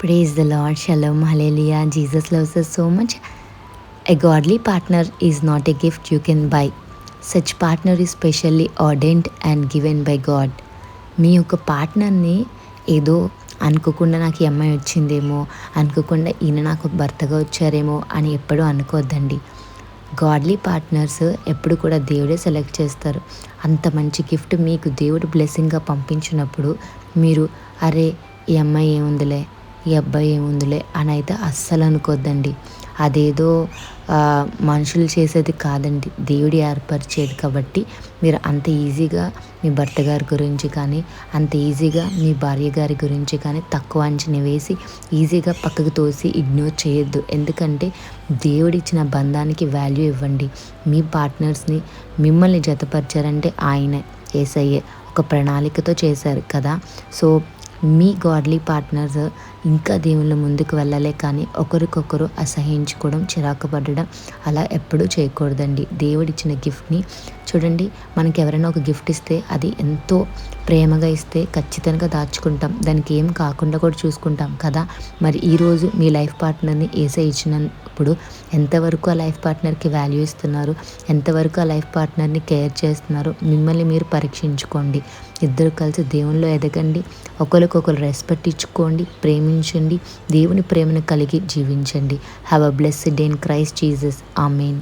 Praise the Lord. Shalom. Hallelujah. Jesus loves us so much. A godly partner is not a gift you can buy. Such partner is specially ordained and given by God. మీ యొక్క పార్ట్నర్ని ఏదో అనుకోకుండా నాకు ఈ అమ్మాయి వచ్చిందేమో, అనుకోకుండా ఈయన నాకు భర్తగా వచ్చారేమో అని ఎప్పుడూ అనుకోవద్దండి. గాడ్లీ పార్ట్నర్స్ ఎప్పుడు కూడా దేవుడే సెలెక్ట్ చేస్తారు. అంత మంచి గిఫ్ట్ మీకు దేవుడు బ్లెస్సింగ్గా పంపించినప్పుడు మీరు అరే ఈ అమ్మాయి ఏముందిలే, ఈ అబ్బాయి ఏముందిలే అని అయితే అస్సలు అనుకోద్దండి. అదేదో మనుషులు చేసేది కాదండి, దేవుడి ఏర్పరిచేది. కాబట్టి మీరు అంత ఈజీగా మీ భర్త గారి గురించి కానీ, అంత ఈజీగా మీ భార్య గారి గురించి కానీ తక్కువ అంచనా వేసి ఈజీగా పక్కకు తోసి ఇగ్నోర్ చేయొద్దు. ఎందుకంటే దేవుడిచ్చిన బంధానికి వాల్యూ ఇవ్వండి. మీ పార్ట్నర్స్ని మిమ్మల్ని జతపరిచారంటే ఆయన యేసయ్యే ఒక ప్రణాళికతో చేశారు కదా. సో మీ గాడ్లీ పార్ట్నర్స్ ఇంకా దేవుళ్ళ ముందుకు వెళ్ళలే కానీ ఒకరికొకరు అసహించుకోవడం, చిరాకు పడడం అలా ఎప్పుడూ చేయకూడదండి. దేవుడిచ్చిన గిఫ్ట్ని చూడండి, మనకి ఎవరైనా ఒక గిఫ్ట్ ఇస్తే అది ఎంతో ప్రేమగా ఇస్తే ఖచ్చితంగా దాచుకుంటాం, దానికి ఏం కాకుండా కూడా చూసుకుంటాం కదా. మరి ఈరోజు మీ లైఫ్ పార్ట్నర్ని యేసయ్య ఇచ్చినప్పుడు ఎంతవరకు ఆ లైఫ్ పార్ట్నర్కి వాల్యూ ఇస్తున్నారు, ఎంతవరకు ఆ లైఫ్ పార్ట్నర్ని కేర్ చేస్తున్నారు, మిమ్మల్ని మీరు పరీక్షించుకోండి. ఇద్దరు కలిసి దేవునిలో ఎదగండి, ఒకరికొకరు రెస్పెక్ట్ ఇచ్చుకోండి, ప్రేమించండి, దేవుని ప్రేమను కలిగి జీవించండి. Have a blessed day in Christ Jesus. Amen.